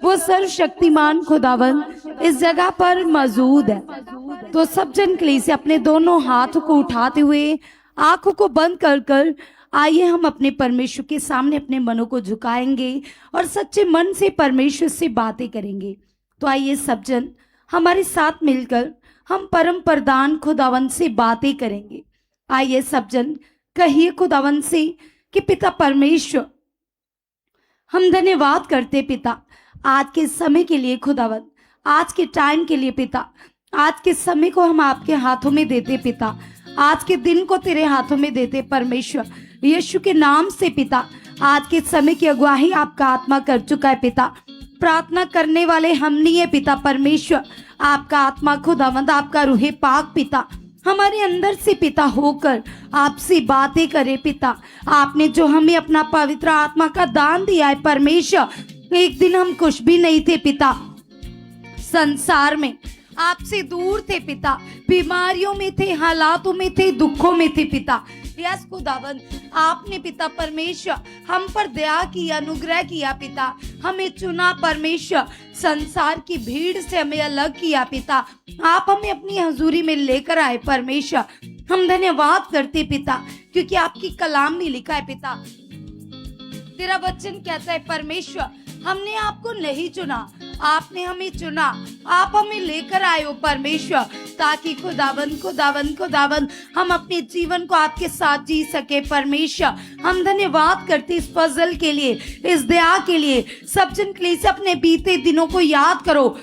वो सर्वशक्तिमान खुदावंद इस जगह पर मौजूद है। तो सब जन कलीसिया अपने दोनों हाथों को उठाते हुए आंखों को बंद कर कर आइए हम अपने परमेश्वर के सामने अपने मनों को झुकाएंगे और सच्चे मन से परमेश्वर से बातें करेंगे। तो आइए सब जन हमारे साथ मिलकर हम परम प्रधान खुदावंद से बातें करेंगे। आइए सब जन कहिए खुदावंद से कि पिता परमेश्वर, हम धन्यवाद करते पिता आज के समय के लिए खुदावंद, आज के टाइम के लिए पिता। आज के समय को हम आपके हाथों में देते पिता, आज के दिन को तेरे हाथों में देते परमेश्वर यीशु के नाम से पिता। आज के समय की अगुवाही आपका आत्मा कर चुका है पिता। प्रार्थना करने वाले हम नहीं है पिता परमेश्वर, आपका आत्मा खुदावंद, आपका रूहे पाक पिता हमारे अंदर से पिता होकर आपसे बातें करे पिता। आपने जो हमें अपना पवित्र आत्मा का दान दिया है परमेश्वर, एक दिन हम कुछ भी नहीं थे पिता, संसार में आपसे दूर थे पिता, बीमारियों में थे, हालातों में थे, दुखों में थे पिता। यस खुदावंद, आपने पिता परमेश्वर हम पर दया की, अनुग्रह किया पिता, हमें चुना परमेश्वर, संसार की भीड़ से हमें अलग किया पिता। आप हमें अपनी हजूरी में लेकर आए परमेश्वर। हम धन्यवाद करते पिता, क्योंकि आपकी कलाम में लिखा है पिता, तेरा वचन कहता है परमेश्वर, हमने आपको नहीं चुना, आपने हमें चुना, आप हमें लेकर आए हो परमेश्वर, ताकि खुदावंद खुदावंद खुदावंद हम अपने जीवन को आपके साथ जी सके परमेश्वर। हम धन्यवाद करते इस फजल के लिए, इस दया के लिए। सब जन कलीसिया अपने बीते दिनों को याद करो,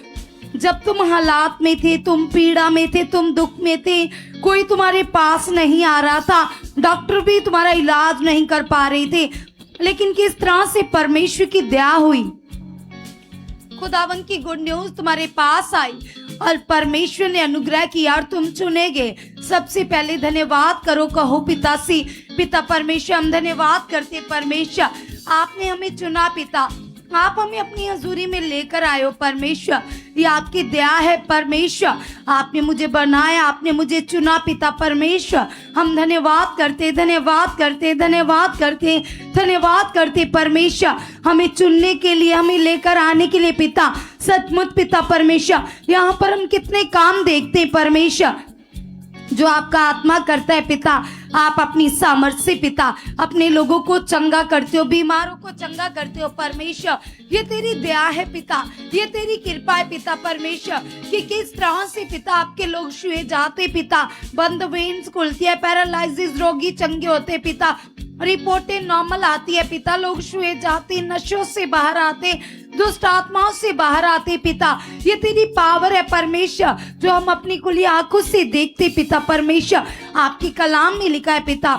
जब तुम हालात में थे, तुम पीड़ा में थे, तुम दुख में थे, कोई तुम्हारे पास नहीं आ रहा था, डॉक्टर भी तुम्हारा इलाज नहीं कर पा रहे थे, लेकिन किस तरह से परमेश्वर की दया हुई, खुदावंद की गुड न्यूज तुम्हारे पास आई और परमेश्वर ने अनुग्रह किया और तुम चुने गए। सबसे पहले धन्यवाद करो, कहो पिता से, पिता परमेश्वर हम धन्यवाद करते परमेश्वर, आपने हमें चुना पिता, आप हमें अपनी हजूरी में लेकर आए हो परमेश्वर। ये आपकी दया है परमेश्वर, आपने मुझे बनाया, आपने मुझे चुना पिता परमेश्वर। हम धन्यवाद करते धन्यवाद करते धन्यवाद करते धन्यवाद करते परमेश्वर, हमें चुनने के लिए, हमें लेकर आने के लिए पिता। सचमुच पिता परमेश्वर, यहाँ पर हम कितने काम देखते हैं परमेश्वर, जो आपका आत्मा करता है पिता। आप अपनी सामर्थ्य से पिता अपने लोगों को चंगा करते हो, बीमारों को चंगा करते हो परमेश्वर। ये तेरी दया है पिता, ये तेरी कृपा है पिता परमेश्वर, कि किस तरह से पिता आपके लोग छुए जाते पिता, बंद वेन्स खुलती है, पैरालाइसिस रोगी चंगे होते पिता, रिपोर्टें नॉर्मल आती है पिता, लोग छुए जाते, नशों से बाहर आते, दुष्ट आत्माओं से बाहर आते पिता। ये तेरी पावर है परमेश्वर, जो हम अपनी खुली आंखों से देखते पिता परमेश्वर। आपकी कलाम में लिखा है पिता,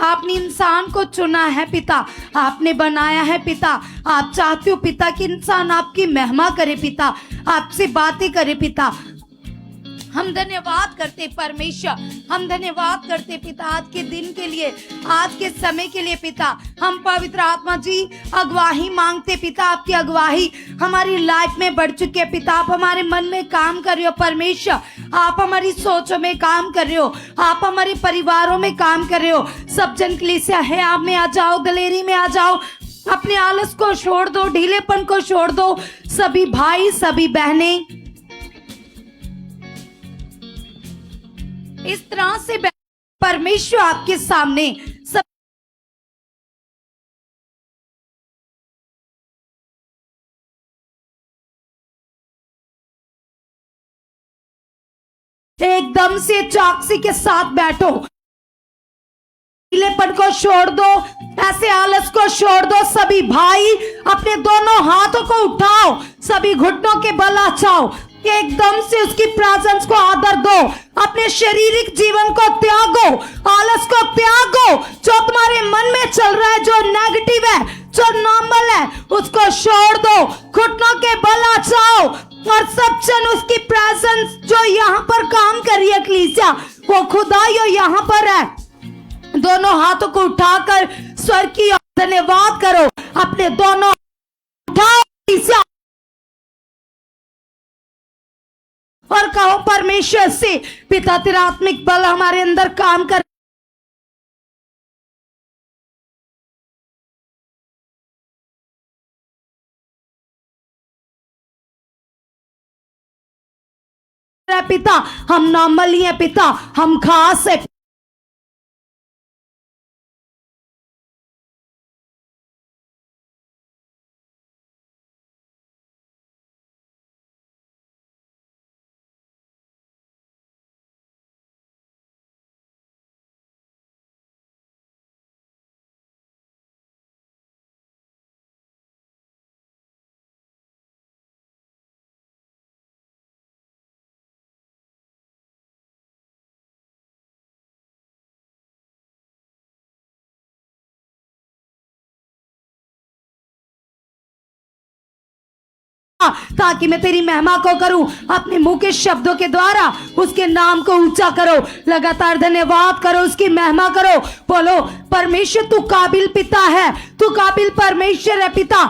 आपने इंसान को चुना है पिता, आपने बनाया है पिता। आप चाहते हो पिता कि इंसान आपकी महिमा करे पिता, आपसे बातें करे पिता। हम धन्यवाद करते परमेश्वर, हम धन्यवाद करते पिता आज के दिन के लिए, आज के समय के लिए पिता। हम पवित्र आत्मा जी अगुवाही मांगते पिता, आपकी अगुवाही हमारी लाइफ में बढ़ चुकी है पिता। आप हमारे मन में काम कर रहे हो परमेश्वर, आप हमारी सोचों में काम कर रहे हो, आप हमारे परिवारों में काम कर रहे हो। सब जन कलीसिया है, आप में आ जाओ, गलेरी में आ जाओ, अपने आलस को छोड़ दो, ढीलेपन को छोड़ दो। सभी भाई सभी बहनें इस तरह से परमेश्वर आपके सामने सब एकदम से चौकसी के साथ बैठो, ढीलेपन को छोड़ दो, ऐसे आलस को छोड़ दो। सभी भाई अपने दोनों हाथों को उठाओ, सभी घुटनों के बल आचाओ, एकदम से उसकी प्रेजेंस को आदर दो, अपने शारीरिक जीवन को त्यागो, आलस को त्यागो, जो तुम्हारे मन में चल रहा है, जो नेगेटिव है, जो नॉर्मल है, उसको छोड़ दो, घुटनों के बल आचाओ और सब जन उसकी प्रेजेंस जो यहाँ पर काम कर रही है कलीसिया, वो खुदाई यहाँ पर है। दोनों हाथों को उठाकर स्वर की धन्यवाद करो, अपने दोनों उठाओ और कहो परमेश्वर से, पिता तेरा आत्मिक बल हमारे अंदर काम कर है पिता, हम नॉर्मल ही है पिता, हम खास है। ताकि मैं तेरी महिमा को करूं, अपने मुंह के शब्दों के द्वारा उसके नाम को ऊंचा करो, लगातार धन्यवाद करो, उसकी महिमा करो। बोलो परमेश्वर तू काबिल पिता है, तू काबिल परमेश्वर है पिता,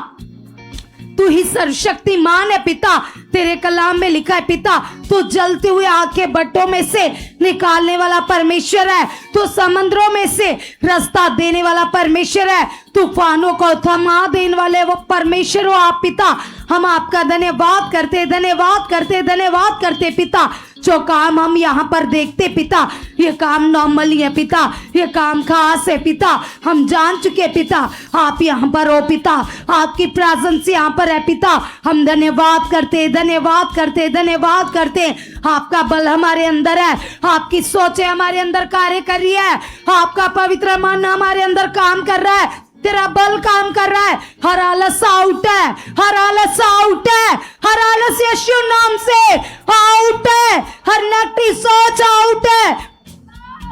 तू ही सर्वशक्तिमान है पिता। तेरे कलाम में लिखा है पिता, तू जलते हुए आग के भट्टों में से निकालने वाला परमेश्वर है, तू समंदरों में से रास्ता देने वाला परमेश्वर है, तूफानों को थमा देने वाले वो परमेश्वर हो आप पिता। हम आपका धन्यवाद करते, धन्यवाद करते, धन्यवाद करते पिता। जो काम हम यहाँ पर देखते पिता, ये काम नॉर्मल ही है पिता, ये काम खास है पिता। हम जान चुके पिता, आप यहाँ पर हो पिता, आपकी प्रेजेंस यहाँ पर है पिता। हम धन्यवाद करते, धन्यवाद करते, धन्यवाद करते। आपका बल हमारे अंदर है, आपकी सोचें हमारे अंदर कार्य कर रही है, आपका पवित्र मन हमारे अंदर काम कर रहा है, तेरा बल काम कर रहा है। हर आलस आउट है, हर आलस आउट है, हर आलस यीशु नाम से आउट है, हर नेगेटिव सोच आउट है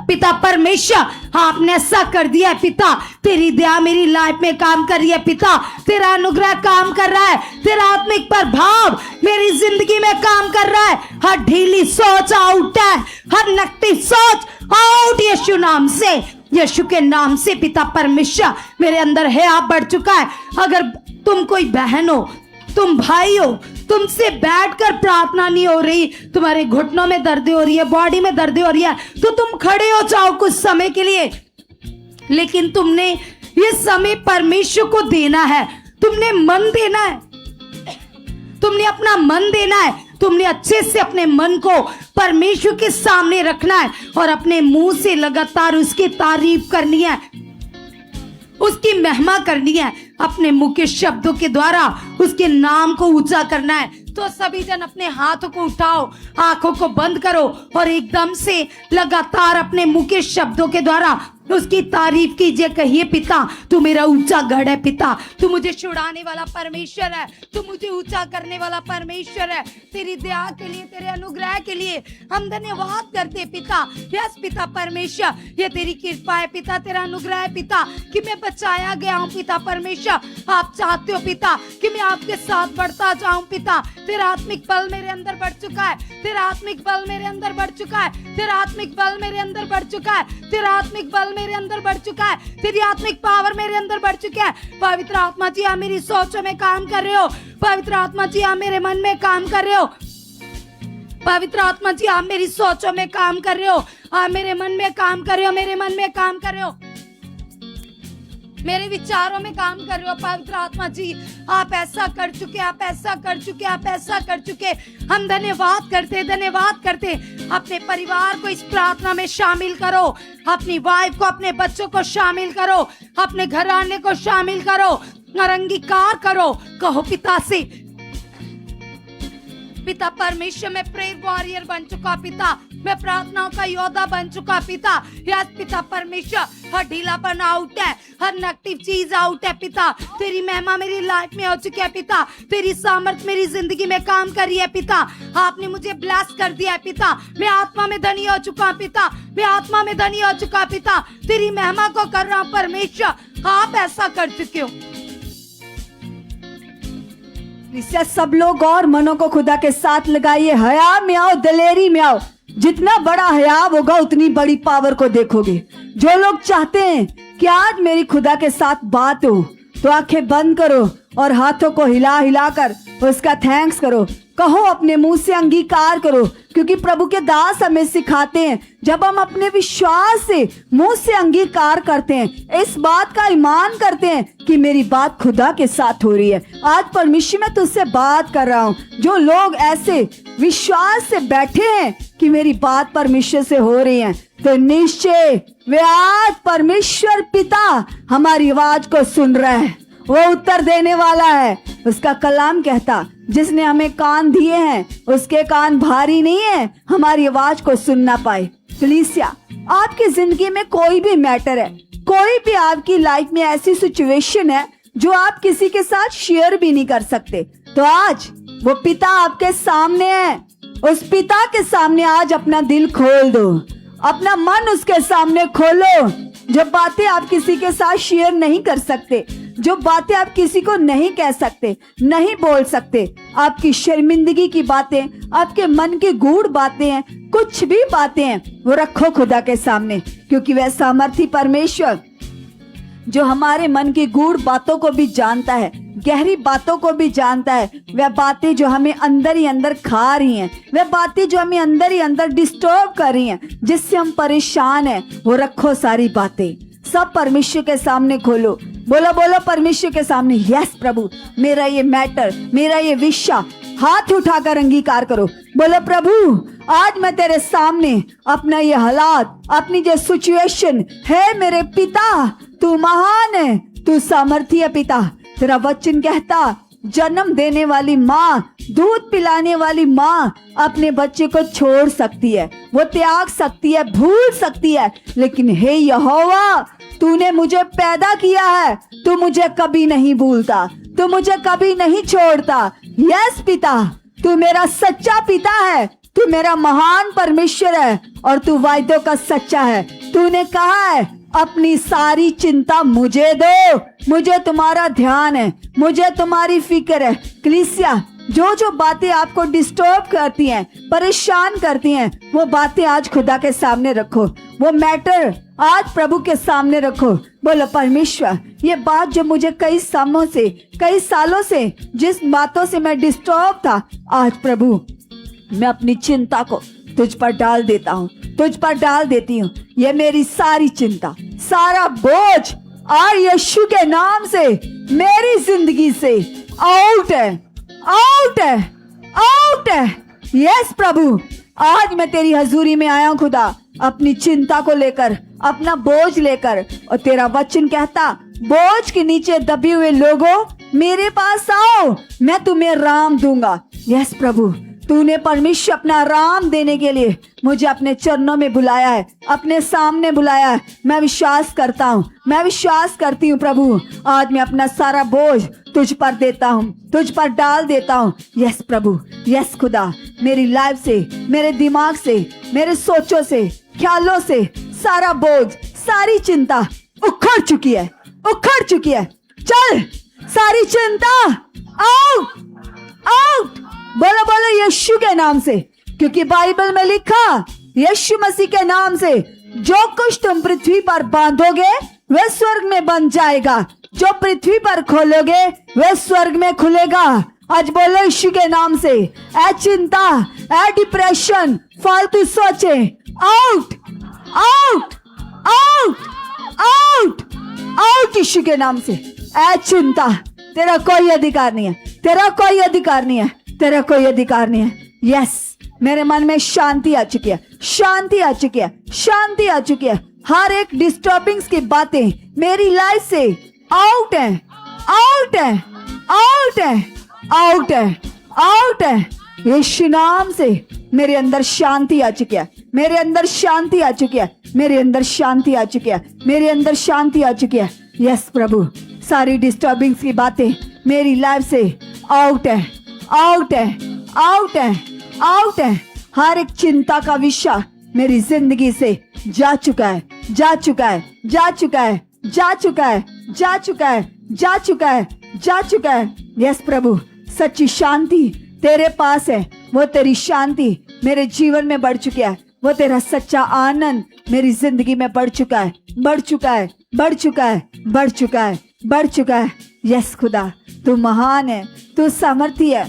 पिता परमेश्वर। आपने ऐसा कर दिया है पिता, तेरी दया मेरी लाइफ में काम कर रही है पिता, तेरा अनुग्रह काम कर रहा है, तेरा आत्मिक प्रभाव मेरी जिंदगी में काम कर रहा है। हर ढीली सोच आउट है, हर नेगेटिव सोच आउट यीशु नाम से, यीशु के नाम से पिता परमेश्वर। मेरे अंदर है आप बढ़ चुका है। अगर तुम कोई बहन हो, तुम भाई हो, तुमसे बैठकर प्रार्थना नहीं हो रही, तुम्हारे घुटनों में दर्द हो रही है, बॉडी में दर्द हो रही है, तो तुम खड़े हो जाओ कुछ समय के लिए। लेकिन तुमने ये समय परमेश्वर को देना है, तुमने मन देना है, तुमने अपना मन देना है, तुमने अच्छे से अपने मन को परमेश्वर के सामने रखना है और अपने मुंह से लगातार उसकी तारीफ करनी है, उसकी महिमा करनी है, अपने मुंह के शब्दों के द्वारा उसके नाम को ऊंचा करना है। तो सभी जन अपने हाथों को उठाओ, आंखों को बंद करो और एकदम से लगातार अपने मुंह के शब्दों के द्वारा उसकी तारीफ कीजिए। कहिए पिता तू मेरा ऊंचा गढ़ है पिता, तू मुझे छुड़ाने वाला परमेश्वर है, तू मुझे ऊंचा करने वाला परमेश्वर है। तेरी दया के लिए, तेरे अनुग्रह के लिए हम धन्यवाद करते पिता। यस पिता परमेश्वर, ये तेरी कृपा है पिता, तेरा अनुग्रह है पिता कि मैं बचाया गया हूँ पिता परमेश्वर। आप चाहते हो पिता कि मैं आपके साथ बढ़ता जाऊं पिता। तेरा आत्मिक बल मेरे अंदर बढ़ चुका है, तेरा आत्मिक बल मेरे अंदर बढ़ चुका है, तेरा आत्मिक बल मेरे अंदर बढ़ चुका है, तेरा आत्मिक बल मेरे अंदर बढ़ चुका है, तेरी आत्मिक पावर मेरे अंदर बढ़ चुकी है। पवित्र आत्मा जी आप मेरी सोचों में काम कर रहे हो, पवित्र आत्मा जी आप मेरे मन में काम कर रहे हो, पवित्र आत्मा जी आप मेरी सोचों में काम कर रहे हो, आप मेरे मन में काम कर रहे हो, मेरे मन में काम कर रहे हो, मेरे विचारों में काम कर रहे हो। पवित्र आत्मा जी आप ऐसा कर चुके, आप ऐसा कर चुके, आप ऐसा कर चुके। हम धन्यवाद करते, धन्यवाद करते। अपने परिवार को इस प्रार्थना में शामिल करो, अपनी वाइफ को, अपने बच्चों को शामिल करो, अपने घराने को शामिल करो और अंगीकार करो। कहो पिता से, पिता परमेश्वर मैं प्रेयर वॉरियर बन चुका पिता, मैं प्रार्थनाओं का योद्धा बन चुका पिता। यस पिता परमेश्वर, हर ढीलापन आउट है, हर नेगेटिव चीज आउट है पिता। तेरी महिमा मेरी लाइफ में हो चुकी है पिता, तेरी सामर्थ मेरी जिंदगी में काम कर रही है पिता। आपने मुझे ब्लेस कर दिया है पिता, मैं आत्मा में धनी हो चुका पिता, मैं आत्मा में धनी हो चुका पिता। तेरी महिमा को कर रहा हूँ परमेश्वर, आप ऐसा कर चुके हो। सब लोग और मनों को खुदा के साथ लगाइए। हया में आओ, दलेरी में आओ। जितना बड़ा हया होगा उतनी बड़ी पावर को देखोगे। जो लोग चाहते हैं कि आज मेरी खुदा के साथ बात हो, तो आंखें बंद करो और हाथों को हिला हिलाकर उसका थैंक्स करो। कहो, अपने मुंह से अंगीकार करो, क्योंकि प्रभु के दास हमें सिखाते हैं जब हम अपने विश्वास से मुंह से अंगीकार करते हैं, इस बात का ईमान करते हैं कि मेरी बात खुदा के साथ हो रही है। आज परमेश्वर मैं तुझसे बात कर रहा हूँ। जो लोग ऐसे विश्वास से बैठे हैं कि मेरी बात परमेश्वर से हो रही है, तो निश्चय वे आज परमेश्वर पिता हमारी आवाज को सुन रहा है, वो उत्तर देने वाला है। उसका कलाम कहता, जिसने हमें कान दिए हैं उसके कान भारी नहीं है हमारी आवाज को सुन ना पाए। कलीसिया, आपकी जिंदगी में कोई भी मैटर है, कोई भी आपकी लाइफ में ऐसी सिचुएशन है जो आप किसी के साथ शेयर भी नहीं कर सकते, तो आज वो पिता आपके सामने है। उस पिता के सामने आज अपना दिल खोल दो, अपना मन उसके सामने खोलो। जो बातें आप किसी के साथ शेयर नहीं कर सकते, जो बातें आप किसी को नहीं कह सकते, नहीं बोल सकते, आपकी शर्मिंदगी की बातें, आपके मन की गूढ़ बातें हैं, कुछ भी बातें हैं, वो रखो खुदा के सामने, क्योंकि वह सामर्थी परमेश्वर जो हमारे मन की गूढ़ बातों को भी जानता है, गहरी बातों को भी जानता है। वह बातें जो हमें अंदर ही अंदर खा रही हैं, वह बातें जो हमें अंदर ही अंदर डिस्टर्ब कर रही हैं, जिससे हम परेशान हैं, वो रखो सारी बातें, सब परमेश्वर के सामने खोलो। बोलो बोलो परमेश्वर के सामने, यस प्रभु, मेरा ये मैटर, मेरा ये विषय, हाथ उठाकर अंगीकार करो। बोलो प्रभु, आज मैं तेरे सामने अपना ये हालात, अपनी जो सिचुएशन है, मेरे पिता तू महान है, तू सामर्थी है पिता। तेरा वचन कहता, जन्म देने वाली माँ, दूध पिलाने वाली माँ अपने बच्चे को छोड़ सकती है, वो त्याग सकती है, भूल सकती है, लेकिन हे यहोवा, तूने मुझे पैदा किया है, तू मुझे कभी नहीं भूलता, तू मुझे कभी नहीं छोड़ता। यस पिता, तू मेरा सच्चा पिता है, तू मेरा महान परमेश्वर है, और तू वायदों का सच्चा है। तूने कहा है, अपनी सारी चिंता मुझे दो, मुझे तुम्हारा ध्यान है, मुझे तुम्हारी फिक्र है। कलीसिया, जो जो बातें आपको डिस्टर्ब करती हैं, परेशान करती हैं, वो बातें आज खुदा के सामने रखो, वो मैटर आज प्रभु के सामने रखो। बोलो परमेश्वर, ये बात जो मुझे कई सालों से जिस बातों से मैं डिस्टर्ब था, आज प्रभु मैं अपनी चिंता को तुझ पर डाल देता हूँ, तुझ पर डाल देती हूँ। ये मेरी सारी चिंता, सारा बोझ आज यीशु के नाम से मेरी जिंदगी से आउट है, आउट है, आउट है। यस प्रभु, आज मैं तेरी हजूरी में आया हूँ खुदा, अपनी चिंता को लेकर, अपना बोझ लेकर। और तेरा वचन कहता, बोझ के नीचे दबे हुए लोगों मेरे पास आओ, मैं तुम्हें आराम दूंगा। यस प्रभु, तूने परमेश्वर अपना आराम देने के लिए मुझे अपने चरणों में बुलाया है, अपने सामने बुलाया है। मैं विश्वास करता हूँ, मैं विश्वास करती हूँ प्रभु, आज मैं अपना सारा बोझ तुझ पर देता हूँ, तुझ पर डाल देता हूँ। यस प्रभु, यस खुदा, मेरी लाइफ से, मेरे दिमाग से, मेरे सोचों से, ख्यालों से सारा बोझ, सारी चिंता उखड़ चुकी है, उखड़ चुकी है। चल, सारी चिंता आउट, आउट। बोलो बोलो यीशु के नाम से, क्योंकि बाइबल में लिखा, यीशु मसीह के नाम से जो कुछ तुम पृथ्वी पर बांधोगे वह स्वर्ग में बंध जाएगा, जो पृथ्वी पर खोलोगे वह स्वर्ग में खुलेगा। आज बोलो यीशु के नाम से, ए चिंता, ए डिप्रेशन, फालतू सोचे, out, out, out, out, out Yeshu के नाम से। ए चिंता, तेरा कोई अधिकार नहीं है, तेरा कोई अधिकार नहीं है, तेरा कोई अधिकार नहीं है। यस, मेरे मन में शांति आ चुकी है, शांति आ चुकी है, शांति आ चुकी है। हर एक डिस्टर्बिंग्स की बातें मेरी लाइफ से आउट है, आउट है, आउट है, आउट है, आउट है। यीशु नाम से मेरे अंदर शांति आ चुकी है, मेरे अंदर शांति आ चुकी है, मेरे अंदर शांति आ चुकी है, मेरे अंदर शांति आ चुकी है। यस प्रभु, सारी डिस्टर्बिंग्स की बातें मेरी लाइफ से आउट है, आउट है, आउट है, आउट है। हर एक चिंता का विषय मेरी जिंदगी से जा चुका है, जा चुका है, जा चुका है, जा चुका है, जा चुका है, जा चुका है, जा चुका है। यस प्रभु, सच्ची शांति तेरे पास है, वो तेरी शांति मेरे जीवन में बढ़ चुकी है, वो तेरा सच्चा आनंद मेरी जिंदगी में बढ़ चुका है, बढ़ चुका है, बढ़ चुका है, बढ़ चुका है, बढ़ चुका है। यस खुदा, तू महान है, तू सामर्थी है।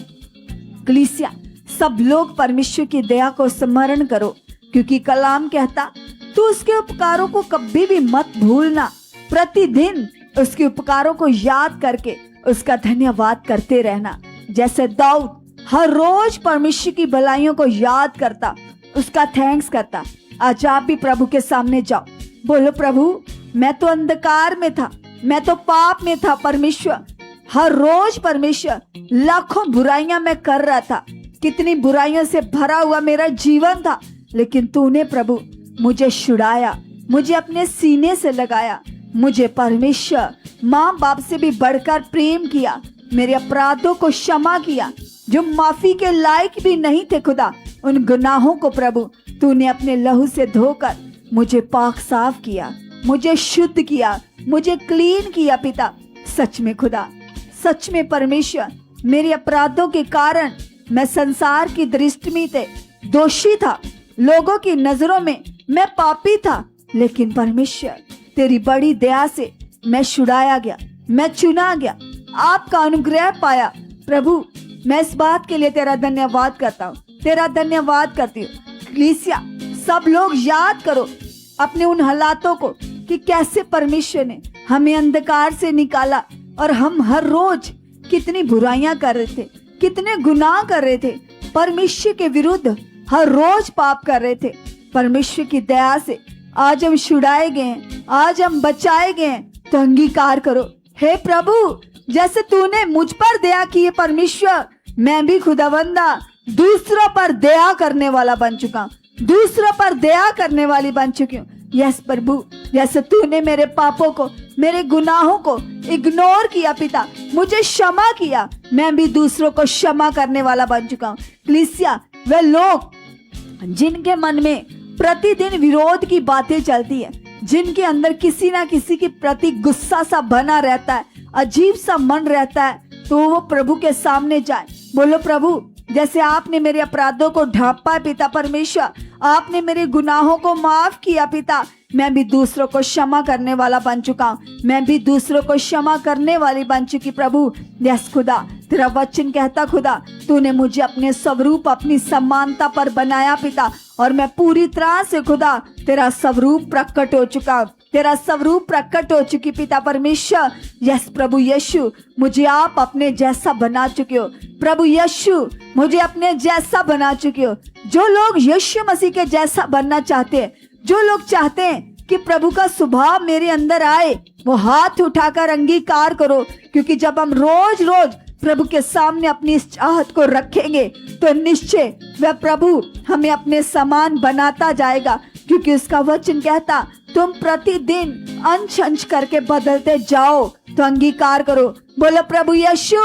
कलीसिया, सब लोग परमेश्वर की दया को स्मरण करो, क्योंकि कलाम कहता तू उसके उपकारों को कभी भी मत भूलना। प्रतिदिन उसके उपकारों को याद करके उसका धन्यवाद करते रहना। जैसे दाऊद हर रोज परमेश्वर की भलाइयों को याद करता, उसका थैंक्स करता। आज आप भी प्रभु के सामने जाओ, बोलो प्रभु, मैं तो अंधकार में था, मैं तो पाप में था परमेश्वर। हर रोज परमेश्वर लाखों बुराइयां मैं कर रहा था, कितनी बुराइयों से भरा हुआ मेरा जीवन था, लेकिन तूने प्रभु मुझे छुड़ाया, मुझे अपने सीने से लगाया। मुझे परमेश्वर माँ बाप से भी बढ़कर प्रेम किया, मेरे अपराधों को क्षमा किया, जो माफी के लायक भी नहीं थे खुदा, उन गुनाहों को प्रभु तूने अपने लहू से धोकर मुझे पाक साफ किया, मुझे शुद्ध किया, मुझे क्लीन किया पिता। सच में खुदा, सच में परमेश्वर, मेरे अपराधों के कारण मैं संसार की दृष्टि में दोषी था, लोगों की नजरों में मैं पापी था, लेकिन परमेश्वर तेरी बड़ी दया से मैं छुड़ाया गया, मैं चुना गया, आपका अनुग्रह पाया। प्रभु, मैं इस बात के लिए तेरा धन्यवाद करता हूँ, तेरा धन्यवाद करती हूँ। कलीसिया, सब लोग याद करो अपने उन हालातों को कि कैसे परमेश्वर ने हमें अंधकार से निकाला, और हम हर रोज कितनी बुराइयां कर रहे थे, कितने गुनाह कर रहे थे, परमेश्वर के विरुद्ध हर रोज पाप कर रहे थे। परमेश्वर की दया से आज हम छुड़ाए गए हैं, आज हम बचाए गए हैं। तो अंगीकार करो, हे प्रभु, जैसे तूने मुझ पर दया की है परमेश्वर, मैं भी खुदावंदा दूसरों पर दया करने वाला बन चुका हूँ, दूसरों पर दया करने वाली बन चुकी हूँ। यस प्रभु, जैसे तूने मेरे पापों को, मेरे गुनाहों को इग्नोर किया पिता, मुझे क्षमा किया, मैं भी दूसरों को क्षमा करने वाला बन चुका हूँ। कलीसिया, वे लोग जिनके मन में प्रतिदिन विरोध की बातें चलती है, जिनके अंदर किसी ना किसी के प्रति गुस्सा सा बना रहता है, अजीब सा मन रहता है, तो वो प्रभु के सामने जाए। बोलो प्रभु, जैसे आपने मेरे अपराधों को ढांपा पिता परमेश्वर, आपने मेरे गुनाहों को माफ किया पिता, मैं भी दूसरों को क्षमा करने वाला बन चुका हूँ, मैं भी दूसरों को क्षमा करने वाली बन चुकी प्रभु। यस खुदा, तेरा वचन कहता खुदा, तूने मुझे अपने स्वरूप, अपनी समानता पर बनाया पिता, और मैं पूरी तरह से खुदा तेरा स्वरूप प्रकट हो चुका, तेरा स्वरूप प्रकट हो चुकी पिता परमेश्वर। यस प्रभु यीशु, मुझे आप अपने जैसा बना चुके हो प्रभु यीशु, मुझे अपने जैसा बना चुके हो। जो लोग यीशु मसीह के जैसा बनना चाहते हैं, जो लोग चाहते हैं कि प्रभु का स्वभाव मेरे अंदर आए, वो हाथ उठाकर अंगीकार करो, क्योंकि जब हम रोज रोज प्रभु के सामने अपनी इस चाहत को रखेंगे, तो निश्चय वह प्रभु हमें अपने समान बनाता जाएगा, क्योंकि उसका वचन कहता तुम प्रतिदिन अंश अंश करके बदलते जाओ। तो अंगीकार करो, बोलो प्रभु यीशु,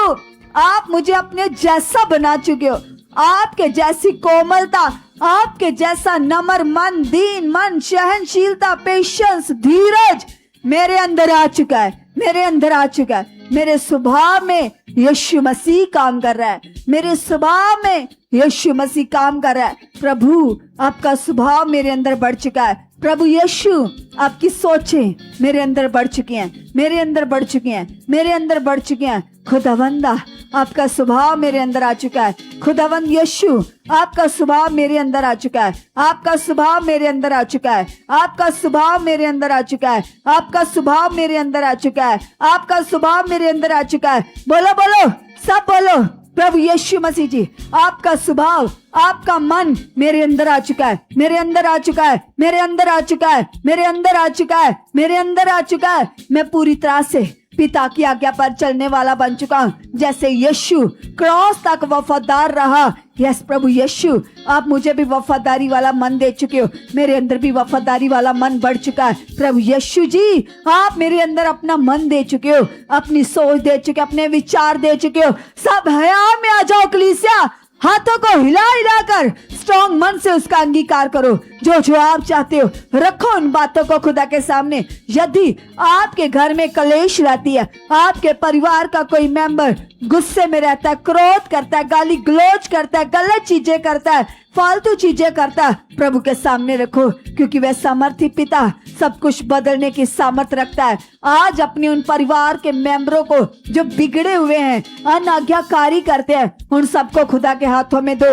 आप मुझे अपने जैसा बना चुके हो, आपके जैसी कोमलता, आपके जैसा नम्र मन, दीन मन, सहनशीलता, पेशेंस, धीरज मेरे अंदर आ चुका है, मेरे अंदर आ चुका है। मेरे स्वभाव में यीशु मसीह काम कर रहा है, मेरे स्वभाव में यीशु मसीह काम कर रहा है। प्रभु, आपका स्वभाव मेरे अंदर बढ़ चुका है। प्रभु यीशु, आपकी सोचें मेरे अंदर बढ़ चुकी हैं, मेरे अंदर बढ़ चुकी हैं, मेरे अंदर बढ़ चुकी हैं। खुदावंदा, आपका स्वभाव मेरे अंदर आ चुका है। खुदावंद यीशु, आपका स्वभाव मेरे अंदर आ चुका है, आपका स्वभाव मेरे अंदर आ चुका है, आपका स्वभाव मेरे अंदर आ चुका है, आपका स्वभाव मेरे अंदर आ चुका है, आपका स्वभाव मेरे अंदर आ चुका है। बोलो बोलो, सब बोलो, प्रभु यीशु मसीह जी, आपका स्वभाव, आपका मन मेरे अंदर आ चुका है, मेरे अंदर आ चुका है, मेरे अंदर आ चुका है, मेरे अंदर आ चुका है, मेरे अंदर आ चुका है। मैं पूरी तरह से पिता की आज्ञा पर चलने वाला बन चुका हूँ, जैसे यीशु क्रॉस तक वफादार रहा। यस प्रभु यीशु, आप मुझे भी वफादारी वाला मन दे चुके हो, मेरे अंदर भी वफादारी वाला मन बढ़ चुका है। प्रभु यीशु जी, आप मेरे अंदर अपना मन दे चुके हो, अपनी सोच दे चुके, अपने विचार दे चुके हो। सब हया में आ जाओ कलीसिया, हाथों को हिला हिला कर स्ट्रॉन्ग मन से उसका अंगीकार करो। जो आप चाहते हो रखो उन बातों को खुदा के सामने। यदि आपके घर में कलेश रहती है, आपके परिवार का कोई मेंबर गुस्से में रहता है, क्रोध करता है, गाली गलौज करता है, गलत चीजें करता है, फालतू चीजें करता है, प्रभु के सामने रखो, क्योंकि वह सामर्थी पिता सब कुछ बदलने की सामर्थ रखता है। आज अपने उन परिवार के मेंबरों को जो बिगड़े हुए हैं, अनाज्ञाकारी करते हैं, उन सबको खुदा के हाथों में दो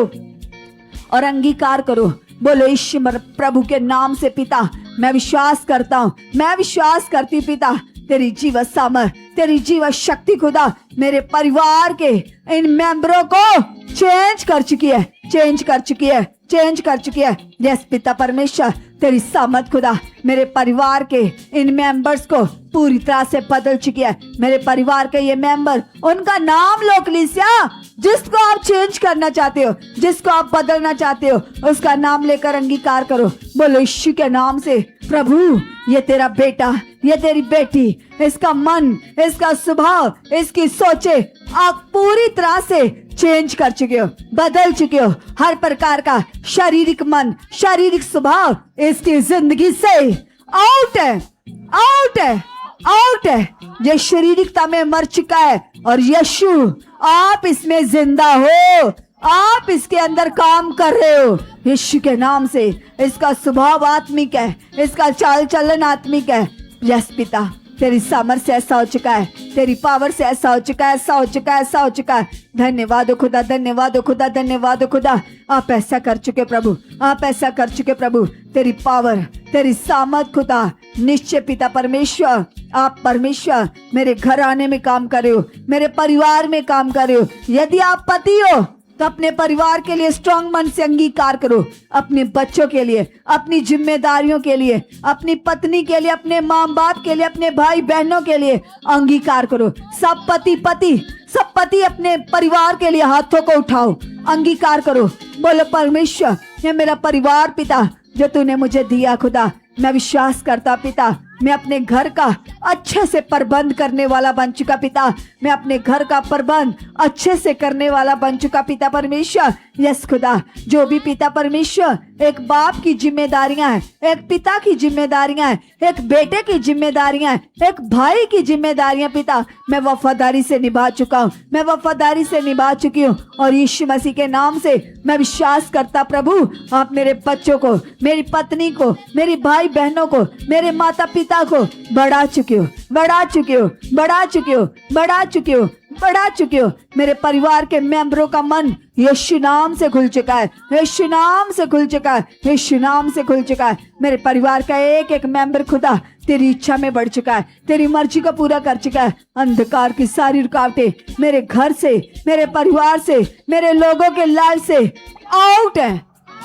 और अंगीकार करो। बोलो ईश्वर प्रभु के नाम से पिता, मैं विश्वास करता हूँ, मैं विश्वास करती पिता, तेरी जीव सामर्थ, तेरी जीव शक्ति खुदा मेरे परिवार के इन मेंबरों को चेंज कर चुकी है, चेंज कर चुकी है, चेंज कर चुकी है। यस पिता परमेश्वर, तेरी सामर्थ खुदा मेरे परिवार के इन मेंबर्स को पूरी तरह से बदल चुकी है। मेरे परिवार के ये मेंबर, उनका नाम लो कलीसिया, जिसको आप चेंज करना चाहते हो, जिसको आप बदलना चाहते हो, उसका नाम लेकर अंगीकार करो। बोलो यीशु के नाम से, प्रभु ये तेरा बेटा, ये तेरी बेटी, इसका मन, इसका स्वभाव, इसकी सोचे आप पूरी तरह से चेंज कर चुके हो, बदल चुके हो। हर प्रकार का शारीरिक मन, शारीरिक स्वभाव इसकी जिंदगी से आउट है, आउट है, आउट है। ये शारीरिकता में मर चुका है और यीशु आप इसमें जिंदा हो, आप इसके अंदर काम कर रहे हो। यीशु के नाम से इसका स्वभाव आत्मिक है, इसका चाल चलन आत्मिक है। यस पिता, तेरी सामर्थ से ऐसा हो चुका है, तेरी पावर से ऐसा हो चुका है, ऐसा हो चुका है, ऐसा हो चुका है। धन्यवाद हो खुदा, धन्यवाद हो खुदा, धन्यवाद हो खुदा। आप ऐसा कर चुके प्रभु, आप ऐसा कर चुके प्रभु। तेरी पावर, तेरी सामर्थ खुदा, निश्चय पिता परमेश्वर, आप परमेश्वर मेरे घर आने में काम कर रहे हो, मेरे परिवार में काम कर रहे हो। यदि आप पति हो तो अपने परिवार के लिए स्ट्रांग मन से अंगीकार करो, अपने बच्चों के लिए, अपनी जिम्मेदारियों के लिए, अपनी पत्नी के लिए, अपने माँ बाप के लिए, अपने भाई बहनों के लिए अंगीकार करो। सब पति अपने परिवार के लिए हाथों को उठाओ, अंगीकार करो। बोलो परमेश्वर, ये मेरा परिवार पिता जो तूने मुझे दिया खुदा, मैं विश्वास करता पिता, मैं अपने घर का अच्छे से प्रबंध करने वाला बन चुका पिता, मैं अपने घर का प्रबंध अच्छे से करने वाला बन चुका पिता परमेश्वर। यस खुदा, जो भी पिता परमेश्वर एक बाप की जिम्मेदारियां हैं, एक पिता की जिम्मेदारियां हैं, एक बेटे की जिम्मेदारियां हैं, एक भाई की जिम्मेदारियां पिता, मैं वफादारी से निभा चुका हूँ, मैं वफादारी से निभा चुकी हूँ। और यीशु मसीह के नाम से मैं विश्वास करता प्रभु, आप मेरे बच्चों को, मेरी पत्नी को, मेरी भाई बहनों को, मेरे माता पिता को बढ़ा चुके हो, बढ़ा चुके हो, बढ़ा चुके हो, बढ़ा चुके हो, बढ़ा चुके हो। मेरे परिवार के मेंबरों का मन यीशु नाम से खुल चुका है, यीशु नाम से खुल चुका है, यीशु नाम से खुल चुका है। मेरे परिवार का एक एक मेंबर खुदा तेरी इच्छा में बढ़ चुका है, तेरी मर्जी को पूरा कर चुका है। अंधकार की सारी रुकावटें मेरे घर से, मेरे परिवार से, मेरे लोगों के लाइफ से आउट है,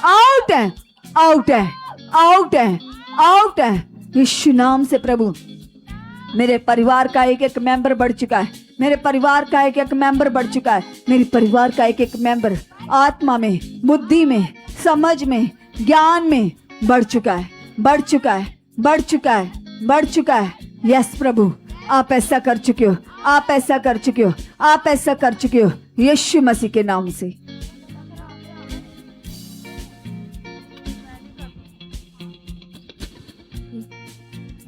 आउट है, आउट है, आउट है, आउट है। यीशु नाम से प्रभु, मेरे परिवार का एक एक मेंबर बढ़ चुका है, मेरे परिवार का एक एक मेंबर बढ़ चुका है, मेरे परिवार का एक एक मेंबर आत्मा में, बुद्धि में, समझ में, ज्ञान में बढ़ चुका है, बढ़ चुका है, बढ़ चुका है, बढ़ चुका है। यस प्रभु, आप ऐसा कर चुके हो, आप ऐसा कर चुके हो, आप ऐसा कर चुके हो, यीशु मसीह के नाम से।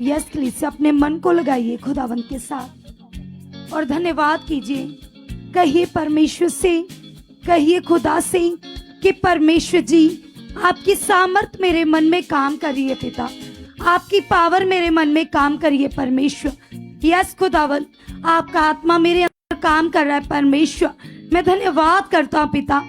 यस कलीसिया, अपने मन को लगाइए खुदावंत के साथ और धन्यवाद कीजिए। कहिए परमेश्वर से, कहिए खुदा से कि परमेश्वर जी, आपकी सामर्थ मेरे मन में काम करिए पिता, आपकी पावर मेरे मन में काम करिए परमेश्वर। यस खुदावंत, आपका आत्मा मेरे अंदर काम कर रहा है परमेश्वर। मैं धन्यवाद करता हूँ पिता,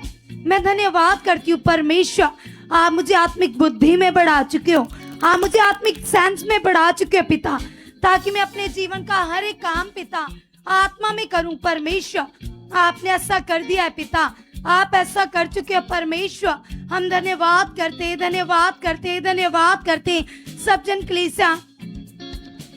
मैं धन्यवाद करती हूँ परमेश्वर। आप मुझे आत्मिक बुद्धि में बढ़ा चुके हो, आप मुझे आत्मिक सेंस में बढ़ा चुके हो पिता, ताकि मैं अपने जीवन का हर एक काम पिता आत्मा में करूं परमेश्वर। आपने ऐसा कर दिया है पिता, आप ऐसा कर चुके हो परमेश्वर। हम धन्यवाद करते, धन्यवाद करते, धन्यवाद करते। सब जन कलीसिया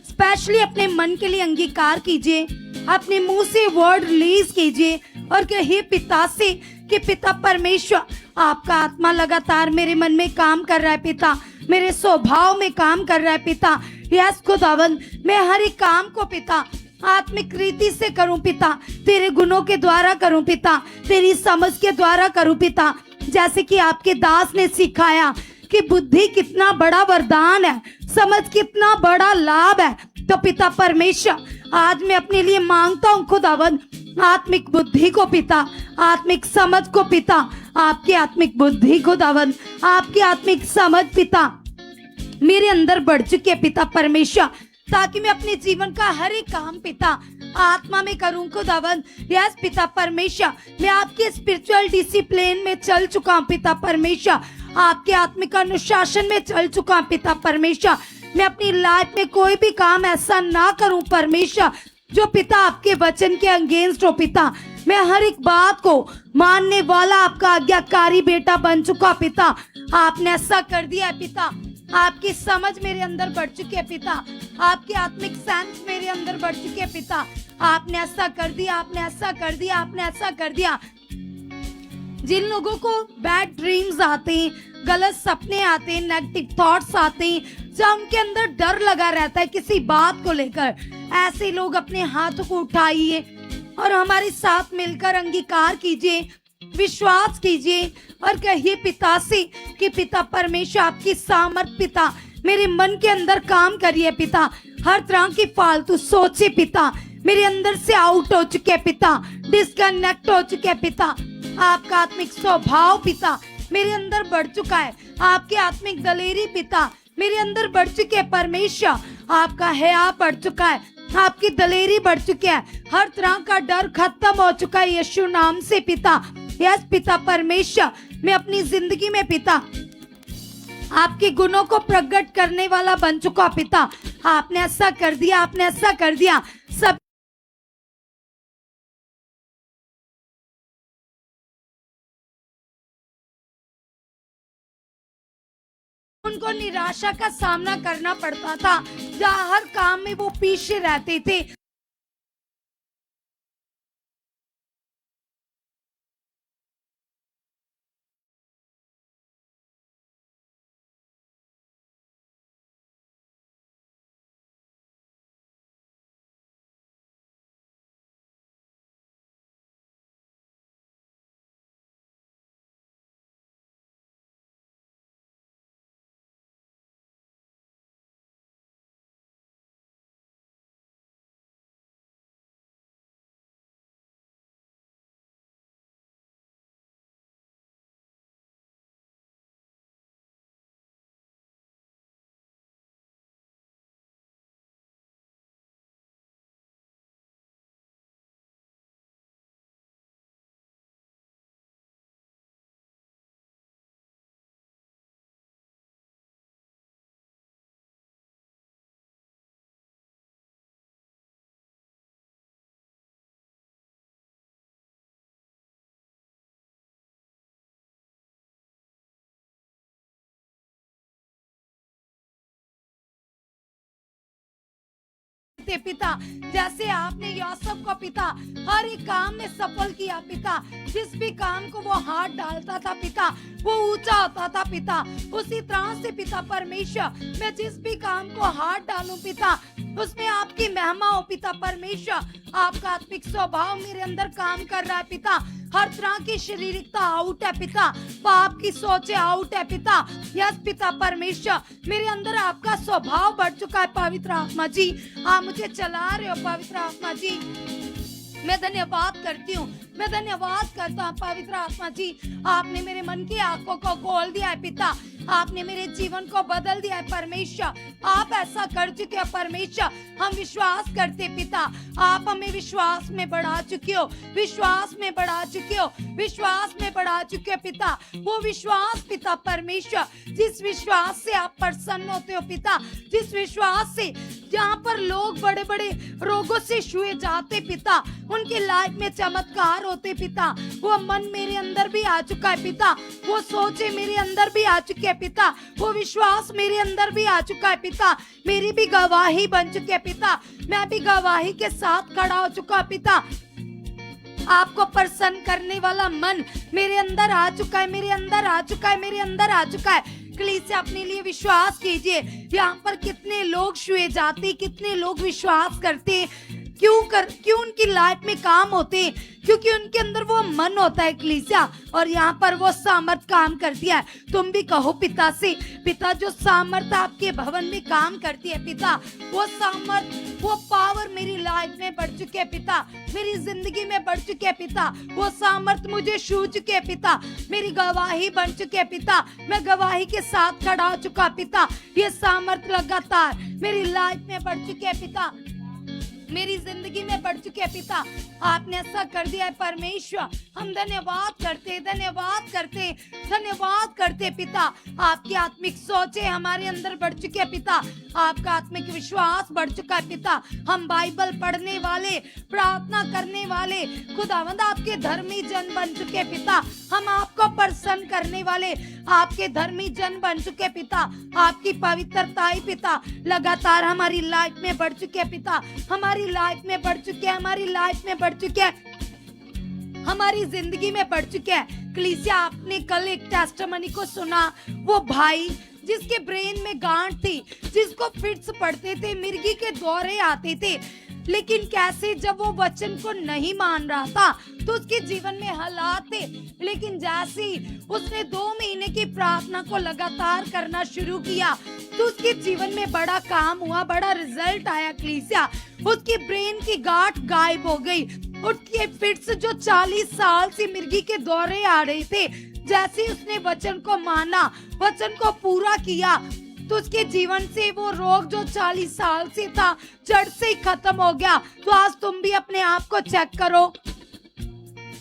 स्पेशली अपने मन के लिए अंगीकार कीजिए, अपने मुंह से वर्ड रिलीज कीजिए और कहिए पिता से कि पिता परमेश्वर, आपका आत्मा लगातार मेरे मन में काम कर रहा है पिता, मेरे स्वभाव में काम कर रहा है पिता। यस खुदावंद, मैं हर एक काम को पिता आत्मिक रीति से करूं पिता, तेरे गुणों के द्वारा करूं पिता, तेरी समझ के द्वारा करूं पिता। जैसे कि आपके दास ने सिखाया कि बुद्धि कितना बड़ा वरदान है, समझ कितना बड़ा लाभ है। तो पिता परमेश्वर, आज मैं अपने लिए मांगता हूँ खुदावंद, आत्मिक बुद्धि को पिता, आत्मिक समझ को पिता, आपकी आत्मिक बुद्धि खुदावन, आपकी आत्मिक समझ पिता मेरे अंदर बढ़ चुकी है पिता परमेश्वर, ताकि मैं अपने जीवन का हर एक काम पिता आत्मा में करूं खुदावन। यस पिता परमेश्वर, मैं आपके स्पिरिचुअल डिसिप्लिन में चल चुका हूं पिता परमेश्वर, आपके आत्मिक अनुशासन में चल चुका हूं पिता परमेश्वर। मैं अपनी लाइफ में कोई भी काम ऐसा ना करूं परमेश्वर जो पिता आपके वचन के अगेंस्ट हो पिता। मैं हर एक बात को मानने वाला आपका आज्ञाकारी बेटा बन चुका पिता। आपने ऐसा कर दिया है पिता, आपकी समझ मेरे अंदर बढ़ चुकी है पिता, आपकी आत्मिक सेंस मेरे अंदर बढ़ चुकी है पिता। आपने ऐसा कर दिया, आपने ऐसा कर दिया, आपने ऐसा कर दिया। जिन लोगों को बैड ड्रीम्स आते हैं, गलत सपने आते हैं, नेगेटिव थॉट्स आते हैं, जब उनके अंदर डर लगा रहता है किसी बात को लेकर, ऐसे लोग अपने हाथों को उठाइए और हमारे साथ मिलकर अंगीकार कीजिए, विश्वास कीजिए और कहिए पिता से कि पिता परमेश्वर आपकी सामर्थ पिता मेरे मन के अंदर काम करिए पिता। हर तरह की फालतू सोचे पिता मेरे अंदर से आउट हो चुके पिता, डिस्कनेक्ट हो चुके पिता। आपका आत्मिक स्वभाव पिता मेरे अंदर बढ़ चुका है, आपकी आत्मिक दलेरी पिता मेरे अंदर बढ़ चुके है परमेश्वर। आपका हया बढ़ चुका है, आपकी दलेरी बढ़ चुकी है, हर तरह का डर खत्म हो चुका है यीशु नाम से पिता। यस पिता परमेश्वर, मैं अपनी जिंदगी में पिता आपके गुणों को प्रकट करने वाला बन चुका पिता। आपने ऐसा कर दिया, आपने ऐसा कर दिया। सब उनको निराशा का सामना करना पड़ता था, जहाँ हर काम में वो पीछे रहते थे। पिता जैसे आपने यूसुफ को पिता हर एक काम में सफल किया पिता, जिस भी काम को वो हाथ डालता था पिता वो ऊंचा होता था पिता। उसी तरह से पिता परमेश्वर, मैं जिस भी काम को हाथ डालूं पिता उसमें आपकी महिमा हो पिता परमेश्वर। आपका आत्मिक स्वभाव मेरे अंदर काम कर रहा है पिता, हर तरह की शारीरिकता आउट है पिता, पाप की सोचे आउट है पिता। यस पिता परमेश्वर, मेरे अंदर आपका स्वभाव बढ़ चुका है पवित्र आत्मा जी। आप मुझे चला रहे हो पवित्र आत्मा जी। मैं धन्यवाद करती हूँ, मैं धन्यवाद करता हूँ पवित्र आत्मा जी। आपने मेरे मन की आंखों को खोल दिया है पिता, आपने मेरे जीवन को बदल दिया है परमेश्वर। आप ऐसा कर चुके हो परमेश्वर, हम विश्वास करते पिता। आप हमें विश्वास में बढ़ा चुके हो, विश्वास में बढ़ा चुके हो, विश्वास में बढ़ा चुके हो पिता। वो विश्वास पिता परमेश्वर, जिस विश्वास से आप प्रसन्न होते हो पिता, जिस विश्वास से जहाँ पर लोग बड़े बड़े रोगों से छुए जाते पिता, उनकी लाइफ में चमत्कार होते पिता। वो मन मेरे अंदर भी आ चुका है पिता, वो सोचे मेरे अंदर भी आ चुके हैं पिता, वो विश्वास मेरे अंदर भी आ चुका है पिता। मेरी भी गवाही बन चुकी है पिता, मैं भी गवाही के साथ खड़ा हो चुका पिता। आपको प्रसन्न करने वाला मन मेरे अंदर आ चुका है, मेरे अंदर आ चुका है, मेरे अंदर आ चुका है। कलीसिया अपने लिए विश्वास कीजिए। यहाँ पर कितने लोग छुए जाते, कितने लोग विश्वास करते, क्यों उनकी लाइफ में काम होते हैं? क्योंकि उनके अंदर वो मन होता है कलीसिया, और यहाँ पर वो सामर्थ काम करती है। तुम भी कहो पिता से, पिता जो सामर्थ आपके भवन में काम करती है पिता, वो सामर्थ, वो पावर मेरी लाइफ में बढ़ चुके हैं पिता, मेरी जिंदगी में बढ़ चुके हैं पिता, वो सामर्थ मुझे छू चुके हैं पिता, मेरी गवाही बन चुके हैं पिता, मैं गवाही के साथ खड़ा हो चुका पिता, ये सामर्थ लगातार मेरी लाइफ में बढ़ चुके हैं पिता, मेरी जिंदगी में बढ़ चुके हैं पिता। आपने ऐसा कर दिया है परमेश्वर, हम धन्यवाद करते धन्यवाद करते पिता। आपकी आत्मिक सोचे हमारे अंदर बढ़ चुके हैं पिता, आपका आत्मिक विश्वास बढ़ चुका है पिता। हम बाइबल पढ़ने वाले, प्रार्थना करने वाले खुदावंद आपके धर्मी जन बन चुके पिता, हम आपको प्रसन्न करने वाले आपके धर्मी जन बन चुके पिता। आपकी पवित्रताई पिता लगातार हमारी लाइफ में बढ़ चुके पिता, हमारी लाइफ में बढ़ चुके हैं, हमारी लाइफ में बढ़ चुके हैं, हमारी जिंदगी में बढ़ चुके हैं। कलीसिया, आपने कल एक टेस्टिमनी को सुना, वो भाई जिसके ब्रेन में गांठ थी, जिसको फिट्स पड़ते थे, मिर्गी के दौरे आते थे, लेकिन कैसे जब वो वचन को नहीं मान रहा था तो उसके जीवन में हालात थे, लेकिन जैसे ही उसने 2 महीने की प्रार्थना को लगातार करना शुरू किया तो उसके जीवन में बड़ा काम हुआ, बड़ा रिजल्ट आया कलीसिया। उसकी ब्रेन की गांठ गायब हो गई, उसके फिट्स जो 40 साल से मिर्गी के दौरे आ रहे थे, जैसे उसने वचन को माना, वचन को पूरा किया, तो उसके जीवन से वो रोग जो 40 साल से था जड़ से ही खत्म हो गया। तो आज तुम भी अपने आप को चेक करो,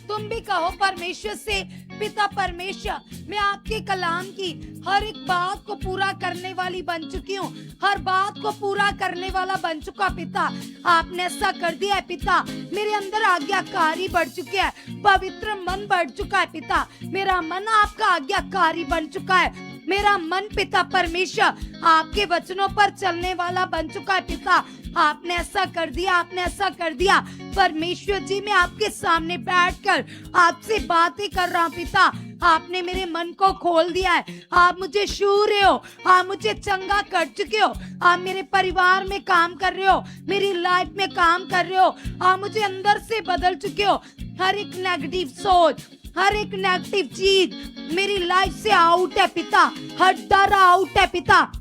तुम भी कहो परमेश्वर से, पिता परमेश्वर, मैं आपके कलाम की हर एक बात को पूरा करने वाली बन चुकी हूँ, हर बात को पूरा करने वाला बन चुका पिता। आपने ऐसा कर दिया है पिता, मेरे अंदर आज्ञाकारी बढ़ चुके हैं, पवित्र मन बढ़ चुका है पिता, मेरा मन आपका आज्ञाकारी बन चुका है, मेरा मन पिता परमेश्वर आपके वचनों पर चलने वाला बन चुका है पिता। आपने ऐसा कर दिया, आपने ऐसा कर दिया परमेश्वर जी। मैं आपके सामने बैठकर आपसे बातें कर रहा हूँ पिता, आपने मेरे मन को खोल दिया है, आप मुझे छू रहे हो, आप मुझे चंगा कर चुके हो, आप मेरे परिवार में काम कर रहे हो, मेरी लाइफ में काम कर रहे हो, आप मुझे अंदर से बदल चुके हो। हर एक नेगेटिव सोच, हर एक नेगेटिव चीज मेरी लाइफ से आउट है पिता, हर डर आउट है पिता,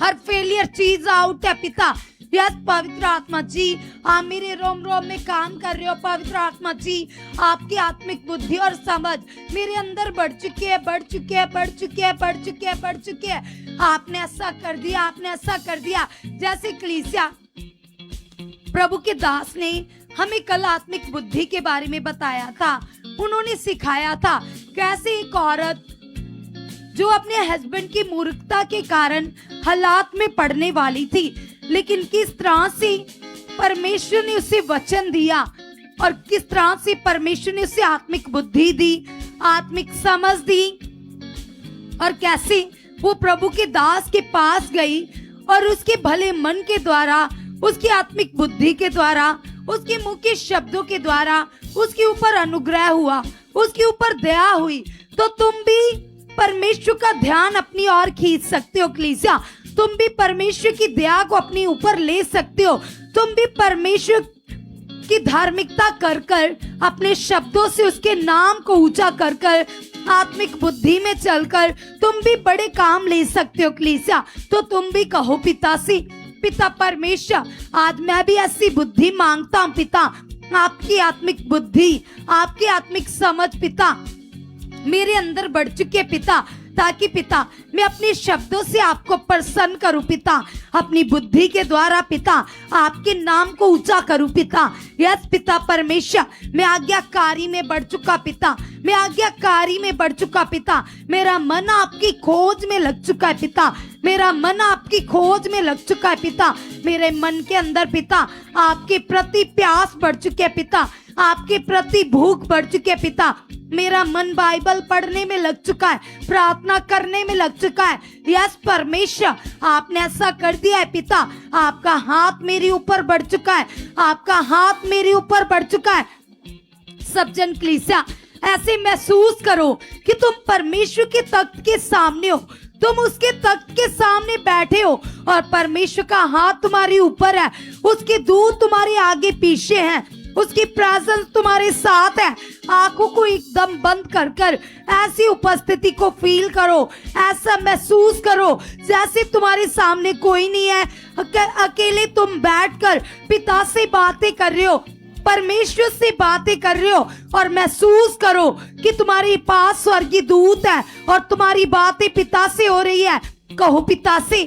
हर फेलियर चीज आउट है पिता। यस पवित्र आत्मा जी, आप मेरे रोम रोम में काम कर रहे हो पवित्र आत्मा जी। आपकी आत्मिक बुद्धि और समझ मेरे अंदर बढ़ चुकी है, बढ़ चुकी है, बढ़ चुकी है, बढ़ चुकी है, बढ़ चुकी है। आपने ऐसा कर दिया, आपने ऐसा कर दिया। जैसे कलीसिया, प्रभु के दास ने हमें कल आत्मिक बुद्धि के बारे में बताया था, उन्होंने सिखाया था कैसे एक औरत जो अपने हस्बैंड की मूर्खता के कारण हालात में पड़ने वाली थी, लेकिन किस तरह से परमेश्वर ने उसे वचन दिया और किस तरह से परमेश्वर ने उसे आत्मिक बुद्धि दी, आत्मिक समझ दी, और कैसे वो प्रभु के दास के पास गई और उसके भले मन के द्वारा, उसकी आत्मिक बुद्धि के द्वारा, उसके मुंह के शब्दों के द्वारा उसके ऊपर अनुग्रह हुआ, उसके ऊपर दया हुई। तो तुम भी परमेश्वर का ध्यान अपनी ओर खींच सकते हो कलीसिया, तुम भी परमेश्वर की दया को अपने ऊपर ले सकते हो, तुम भी परमेश्वर की धार्मिकता कर कर, अपने शब्दों से उसके नाम को ऊंचा कर कर, आत्मिक बुद्धि में चलकर तुम भी बड़े काम ले सकते हो कलीसिया। तो तुम भी कहो पिता से, पिता परमेश्वर, आज मैं भी ऐसी बुद्धि मांगता हूँ पिता, आपकी आत्मिक बुद्धि, आपकी आत्मिक समझ पिता मेरे अंदर बढ़ चुके पिता, ताकि पिता मैं अपने शब्दों से आपको प्रसन्न करूं पिता, अपनी बुद्धि के द्वारा पिता आपके नाम को ऊंचा करूं पिता। यस पिता परमेश्वर, मैं आज्ञाकारी में बढ़ चुका पिता, मैं आज्ञाकारी में बढ़ चुका पिता, मेरा मन आपकी खोज में लग चुका है पिता, मेरा मन आपकी खोज में लग चुका है पिता, मेरे मन के अंदर पिता आपके प्रति प्यास बढ़ चुके हैं पिता, आपके प्रति भूख बढ़ चुके हैं पिता, मेरा मन बाइबल पढ़ने में लग चुका है, प्रार्थना करने में लग चुका है। यस परमेश्वर, आपने ऐसा कर दिया है पिता, आपका हाथ मेरे ऊपर बढ़ चुका है, आपका हाथ मेरे ऊपर बढ़ चुका है। सब जन कलीसिया ऐसे महसूस करो कि तुम परमेश्वर के तख्त के सामने हो, तुम उसके तख्त के सामने बैठे हो और परमेश्वर का हाथ तुम्हारे ऊपर है, उसके दूत तुम्हारे आगे पीछे हैं, उसकी प्रेजेंस तुम्हारे साथ है। आंखों को एकदम बंद कर कर ऐसी उपस्थिति को फील करो, ऐसा महसूस करो जैसे तुम्हारे सामने कोई नहीं है, अकेले तुम बैठकर पिता से बातें कर रहे हो, परमेश्वर से बातें कर रहे हो, और महसूस करो कि तुम्हारे पास स्वर्गीय दूत है और तुम्हारी बातें पिता से हो रही है। कहो पिता से,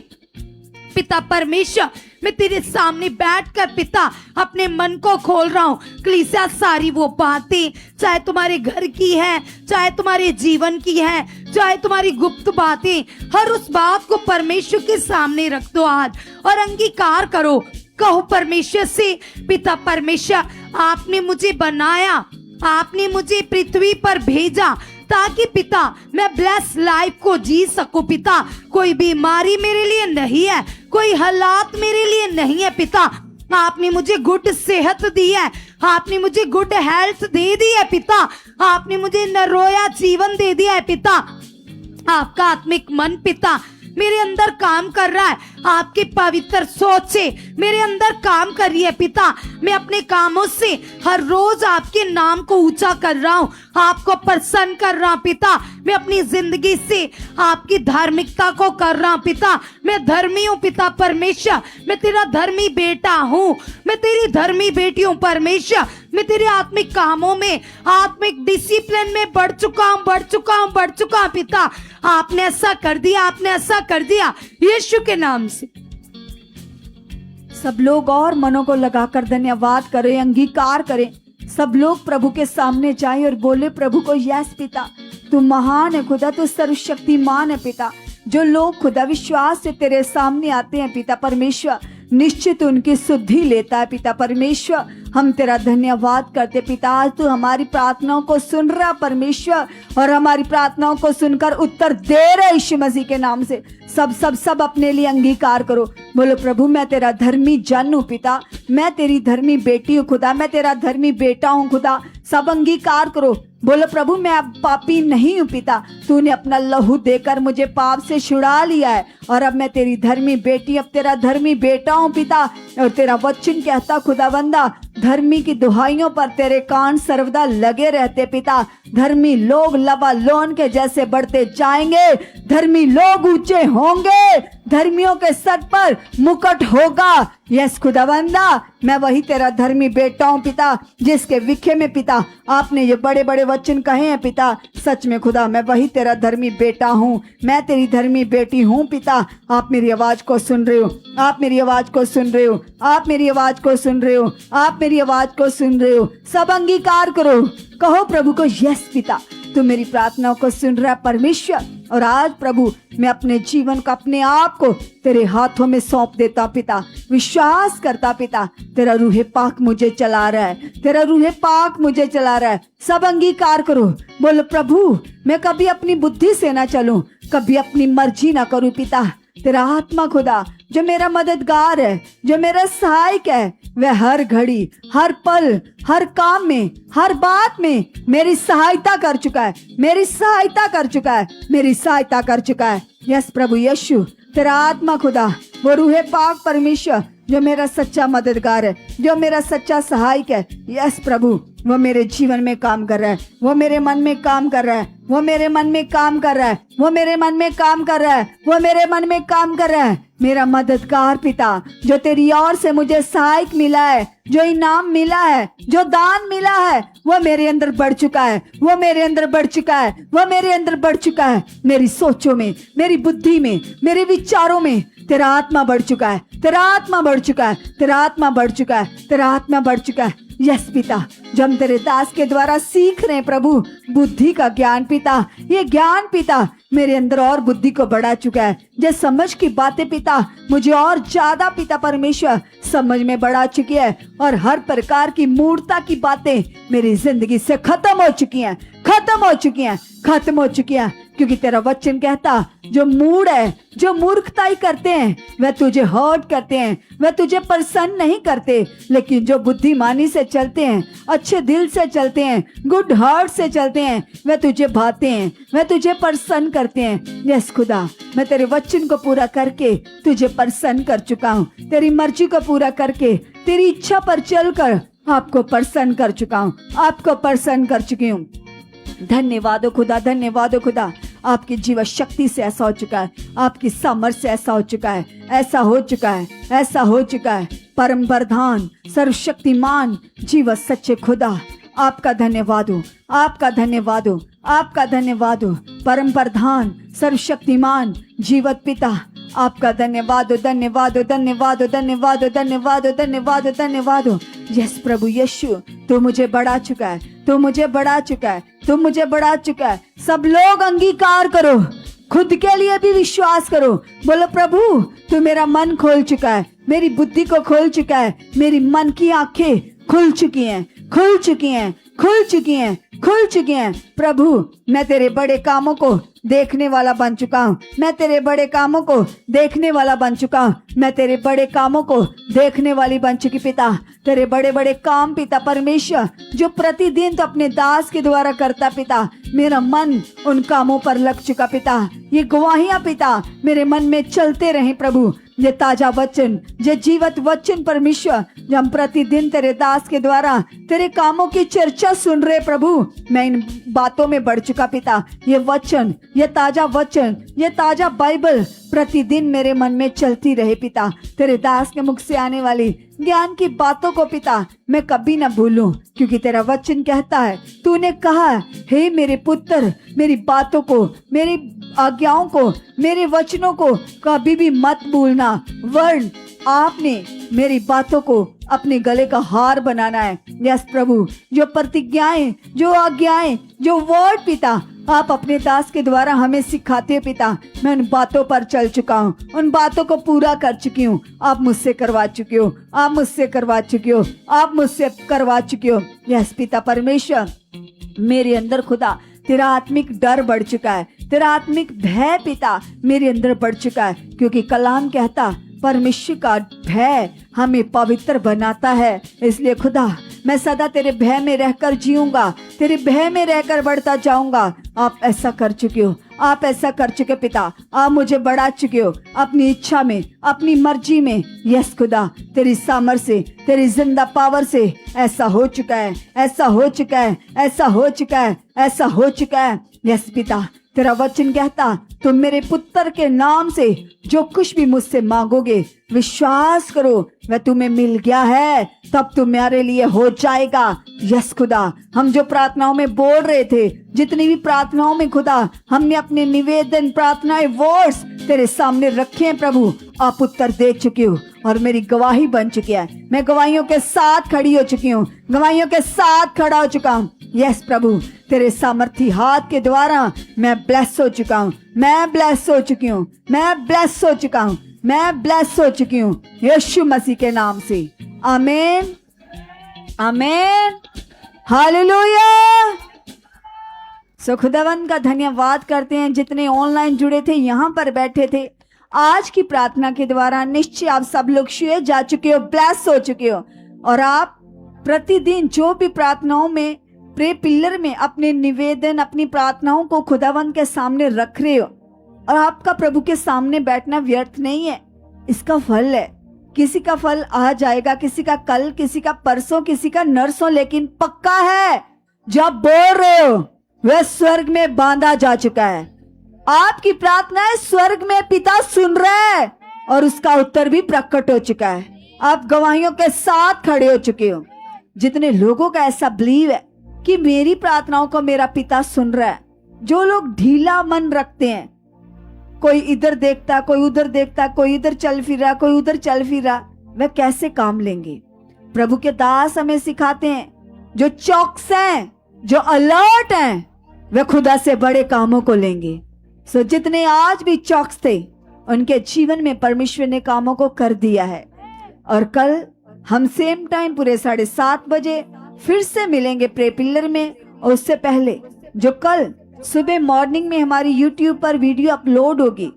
पिता परमेश्वर, मैं तेरे सामने बैठकर पिता अपने मन को खोल रहा हूँ। कलीसिया, सारी वो बातें, चाहे तुम्हारे घर की है, चाहे तुम्हारे जीवन की है, चाहे तुम्हारी गुप्त बातें, हर उस बात को परमेश्वर के सामने रख दो आज और अंगीकार करो। कहो परमेश्वर से, पिता परमेश्वर, आपने मुझे बनाया, आपने मुझे पृथ्वी पर भेजा ताकि पिता मैं ब्लेस लाइफ को जी सकूं। पिता, कोई बीमारी मेरे लिए नहीं है, कोई हालात मेरे लिए नहीं है। पिता, आपने मुझे गुड सेहत दी है, आपने मुझे गुड हेल्थ दे दी है। पिता, आपने मुझे नरोया जीवन दे दिया है। पिता, आपका आत्मिक मन पिता मेरे अंदर काम कर रहा है, आपकी पवित्र सोच से मेरे अंदर काम कर रही है। पिता, मैं अपने कामों से हर रोज आपके नाम को ऊंचा कर रहा हूँ, आपको प्रसन्न कर रहा हूँ। पिता, मैं अपनी जिंदगी से आपकी धार्मिकता को कर रहा हूँ। पिता, मैं धर्मी हूँ। पिता परमेश्वर, मैं तेरा धर्मी बेटा हूँ, मैं तेरी धर्मी बेटी हूँ। परमेश्वर, मैं तेरे आत्मिक कामों में, आत्मिक डिसिप्लिन में बढ़ चुका हूँ, बढ़ चुका हूँ, बढ़ चुका हूँ। पिता, आपने ऐसा कर दिया, आपने ऐसा कर दिया, यीशु के नाम से। सब लोग और मनों को लगाकर धन्यवाद करें, अंगीकार करें। सब लोग प्रभु के सामने जाएं और बोले प्रभु को, यस पिता, तू महान है खुदा, तू सर्वशक्तिमान है पिता। जो लोग खुदा विश्वास से तेरे सामने आते हैं पिता परमेश्वर, निश्चित उनकी शुद्धि लेता है पिता परमेश्वर। हम तेरा धन्यवाद करते पिता, आज तू हमारी प्रार्थनाओं को सुन रहा परमेश्वर, और हमारी प्रार्थनाओं को सुनकर उत्तर दे रहे यीशु मसीह के नाम से। सब अपने लिए अंगीकार करो, बोलो प्रभु, मैं तेरा धर्मी जन हूँ पिता, मैं तेरी धर्मी बेटी हूँ खुदा, मैं तेरा धर्मी बेटा हूँ खुदा। सब अंगीकार करो, बोलो प्रभु, मैं अब पापी नहीं हूँ पिता, तूने अपना लहू देकर मुझे पाप से छुड़ा लिया है, और अब मैं तेरी धर्मी बेटी, अब तेरा धर्मी बेटा हूँ पिता। और तेरा वचन कहता खुदावंदा, धर्मी की दुहाइयों पर तेरे कान सर्वदा लगे रहते पिता। धर्मी लोग लबालोन के जैसे बढ़ते जाएंगे, धर्मी लोग ऊंचे होंगे, धर्मियों के सर पर मुकुट होगा। यस खुदावंदा, मैं वही तेरा धर्मी बेटा हूँ पिता, जिसके विखे में पिता आपने ये बड़े बड़े वचन कहे हैं पिता। सच में खुदा, मैं वही तेरा धर्मी बेटा हूँ, मैं तेरी धर्मी बेटी हूँ पिता। आप मेरी आवाज को सुन रहे हो, आप मेरी आवाज को सुन रहे हो, आप मेरी आवाज को सुन रहे हो, आप मेरी आवाज को सुन रहे हो। सब अंगीकार करो, कहो प्रभु को, यस पिता, तू मेरी प्रार्थनाओं को सुन रहा है परमेश्वर। और आज प्रभु, मैं अपने जीवन को, अपने आप को तेरे हाथों में सौंप देता पिता। विश्वास करता पिता, तेरा रूहे पाक मुझे चला रहा है, तेरा रूहे पाक मुझे चला रहा है। सब अंगीकार करो, बोलो प्रभु, मैं कभी अपनी बुद्धि से ना चलूं, कभी अपनी मर्जी ना करूं पिता। तेरा आत्मा खुदा, जो मेरा मददगार है, जो मेरा सहायक है, वह हर घड़ी, हर पल, हर काम में, हर बात में मेरी सहायता कर चुका है, मेरी सहायता कर चुका है, मेरी सहायता कर चुका है। यस प्रभु यीशु, तेरा आत्मा खुदा, वो रूहे पाक परमेश्वर, जो मेरा सच्चा मददगार है, जो मेरा सच्चा सहायक है, यस प्रभु, वो मेरे जीवन में काम कर रहा है, वो मेरे मन में काम कर रहा है, वो मेरे मन में काम कर रहा है, वो मेरे मन में काम कर रहा है, वो मेरे मन में काम कर रहा है। मेरा मददगार पिता, जो तेरी ओर से मुझे सहायक मिला है, जो इनाम मिला है, जो दान मिला है, वो मेरे अंदर बढ़ चुका है, वो मेरे अंदर बढ़ चुका है, वो मेरे अंदर बढ़ चुका है। मेरी सोचों में, मेरी बुद्धि में, मेरे विचारों में तेरा आत्मा बढ़ चुका है, तेरा आत्मा बढ़ चुका है, तेरा आत्मा बढ़ चुका है, तेरा आत्मा बढ़ चुका है। यस पिता, जो हम तेरे दास के द्वारा सीख रहे हैं प्रभु, बुद्धि का ज्ञान पिता, ये ज्ञान पिता मेरे अंदर और बुद्धि को बढ़ा चुका है। जो समझ की बातें पिता मुझे और ज्यादा पिता परमेश्वर समझ में बढ़ा चुकी है, और हर प्रकार की मूर्खता की बातें मेरी जिंदगी से खत्म हो चुकी हैं। खत्म हो चुकी हैं, खत्म हो चुकी हैं। क्योंकि तेरा वचन कहता जो मूड है, जो मूर्खताई करते हैं वह तुझे हर्ट करते हैं, वह तुझे प्रसन्न नहीं करते। लेकिन जो बुद्धिमानी से चलते हैं, अच्छे दिल से चलते हैं, गुड हार्ट से चलते हैं, वह तुझे भाते हैं, वह तुझे प्रसन्न करते हैं। यस खुदा, मैं तेरे वचन को पूरा करके तुझे प्रसन्न कर चुका हूँ। तेरी मर्जी को पूरा करके, तेरी इच्छा पर चलकर आपको प्रसन्न कर चुका हूँ, आपको प्रसन्न कर चुकी हूँ। धन्यवाद हो खुदा, धन्यवाद हो खुदा। आपकी जीवन शक्ति से ऐसा हो चुका है, आपकी सामर्थ्य से ऐसा हो चुका है, ऐसा हो चुका है, ऐसा हो चुका है। परम प्रधान, सर्वशक्तिमान, जीवन सच्चे खुदा, आपका धन्यवाद हो, आपका धन्यवाद हो, आपका धन्यवाद हो। परम प्रधान, सर्वशक्तिमान, जीवत पिता, आपका धन्यवाद हो, धन्यवाद हो, धन्यवाद हो, धन्यवाद हो, धन्यवाद हो, धन्यवाद हो, धन्यवाद हो। यस प्रभु यीशु, तू मुझे बढ़ा चुका है, तू मुझे बढ़ा चुका है, तू मुझे बढ़ा चुका है। सब लोग अंगीकार करो, खुद के लिए भी विश्वास करो। बोलो प्रभु, तू मेरा मन खोल चुका है, मेरी बुद्धि को खोल चुका है, मेरी मन की आंखें खुल चुकी हैं, खुल चुकी हैं, खुल चुकी हैं, खुल चुकी हैं। प्रभु, मैं तेरे बड़े कामों को देखने वाला बन चुका हूँ, मैं तेरे बड़े कामों को देखने वाला बन चुका हूँ, मैं तेरे बड़े कामों को देखने वाली बन चुकी। पिता, तेरे बड़े बड़े काम पिता परमेश्वर जो प्रतिदिन तो अपने दास के द्वारा करता पिता, मेरा मन उन कामों पर लग चुका पिता। ये गवाहियां पिता मेरे मन में चलते रहे प्रभु। ये ताजा वचन, ये जीवत वचन परमेश्वर, जो हम प्रतिदिन तेरे दास के द्वारा तेरे कामों की चर्चा सुन रहे प्रभु, मैं इन बातों में बढ़ चुका पिता। ये वचन, ये ताजा वचन, ये ताजा बाइबल प्रतिदिन मेरे मन में चलती रहे पिता। तेरे दास के मुख से आने वाली ज्ञान की बातों को पिता मैं कभी ना भूलूं, क्योंकि तेरा वचन कहता है, तूने कहा, हे मेरे पुत्र, मेरी बातों को, मेरी आज्ञाओं को, मेरे वचनों को कभी भी मत भूलना। वर्ण आपने मेरी बातों को अपने गले का हार बनाना है। यस प्रभु, जो प्रतिज्ञाएं, जो आज्ञाएं, जो वर्ड पिता आप अपने दास के द्वारा हमें सिखाते पिता, मैं उन बातों पर चल चुका हूँ, उन बातों को पूरा कर चुकी हूँ। आप मुझसे करवा चुके हो, आप मुझसे करवा चुके हो, आप मुझसे करवा चुके हो। यस पिता परमेश्वर, मेरे अंदर खुदा तेरा आत्मिक डर बढ़ चुका है, तेरा आत्मिक भय पिता मेरे अंदर बढ़ चुका है। क्योंकि कलाम कहता, परमेश्वर का भय हमें पवित्र बनाता है। इसलिए खुदा, मैं सदा तेरे भय में रहकर जीऊंगा, तेरे भय में रहकर बढ़ता जाऊंगा। आप ऐसा कर चुके हो, आप ऐसा कर चुके पिता, आप मुझे बढ़ा चुके हो अपनी इच्छा में, अपनी मर्जी में। यस खुदा, तेरी सामर्थ्य से, तेरी जिंदा पावर से ऐसा हो चुका है, ऐसा हो चुका है, ऐसा हो चुका है, ऐसा हो चुका है। यस पिता, तेरा वचन कहता, तुम मेरे पुत्र के नाम से जो कुछ भी मुझसे मांगोगे, विश्वास करो वह तुम्हें मिल गया है, तब तुम्हारे लिए हो जाएगा। यस खुदा, हम जो प्रार्थनाओं में बोल रहे थे, जितनी भी प्रार्थनाओं में खुदा हमने अपने निवेदन, प्रार्थनाएं, वर्ड्स तेरे सामने रखे हैं प्रभु, आप उत्तर दे चुके हो और मेरी गवाही बन चुकी है। मैं गवाहियों के साथ खड़ी हो चुकी हूँ, गवाहियों के साथ खड़ा हो चुका हूँ। यस प्रभु, तेरे सामर्थी हाथ के द्वारा मैं ब्लेस हो चुका हूँ, मैं ब्लेस हो चुकी हूँ, मैं ब्लेस हो चुका हूँ, मैं ब्लेस हो चुकी हूँ यीशु मसीह के नाम से। आमीन, आमीन, हालेलुया। सो खुदावंद का धन्यवाद करते हैं जितने ऑनलाइन जुड़े थे, यहाँ पर बैठे थे। आज की प्रार्थना के द्वारा निश्चय आप सब लोग छुए जा चुके हो, ब्लेस हो चुके हो। और आप प्रतिदिन जो भी प्रार्थनाओं में, प्रे पिलर में अपने निवेदन, अपनी प्रार्थनाओं को खुदावंद के सामने रख रहे हो। और आपका प्रभु के सामने बैठना व्यर्थ नहीं है, इसका फल है। किसी का फल आ जाएगा, किसी का कल, किसी का परसों, किसी का नरसों, लेकिन पक्का है जब बोल रहे हो वह स्वर्ग में बांधा जा चुका है। आपकी प्रार्थनाएं स्वर्ग में पिता सुन रहे हैं और उसका उत्तर भी प्रकट हो चुका है। आप गवाहियों के साथ खड़े हो चुके हो। जितने लोगों का ऐसा बिलीव है कि मेरी प्रार्थनाओं को मेरा पिता सुन रहा है, जो लोग ढीला मन रखते हैं, कोई इधर देखता, कोई उधर देखता, कोई इधर चल फिर रहा, कोई उधर चल फिर रहा, वह कैसे काम लेंगे? प्रभु के दास हमें सिखाते हैं, जो चौकस हैं, जो अलर्ट हैं, वे खुदा से बड़े कामों को लेंगे। सो जितने आज भी चौकस थे, उनके जीवन में परमेश्वर ने कामों को कर दिया है। और कल हम सेम टाइम पूरे 7:30 बजे फिर से मिलेंगे प्रे पिलर में। और उससे पहले जो कल सुबह मॉर्निंग में हमारी YouTube पर वीडियो अपलोड होगी,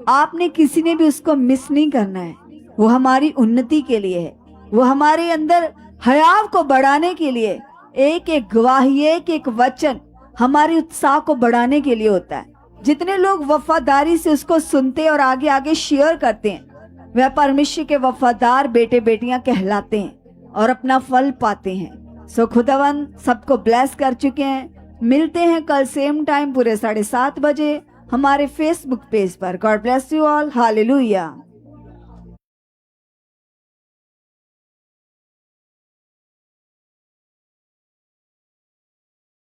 आपने किसी ने भी उसको मिस नहीं करना है। वो हमारी उन्नति के लिए है, वो हमारे अंदर हयाव को बढ़ाने के लिए, एक एक गवाही, एक एक वचन हमारे उत्साह को बढ़ाने के लिए होता है। जितने लोग वफादारी से उसको सुनते और आगे आगे शेयर करते हैं, वह परमेश्वर के वफादार बेटे बेटियां कहलाते हैं और अपना फल पाते हैं। सो खुदावन सबको ब्लेस कर चुके हैं। मिलते हैं कल सेम टाइम पूरे 7:30 बजे हमारे फेसबुक पेज पर। God bless you all. Hallelujah.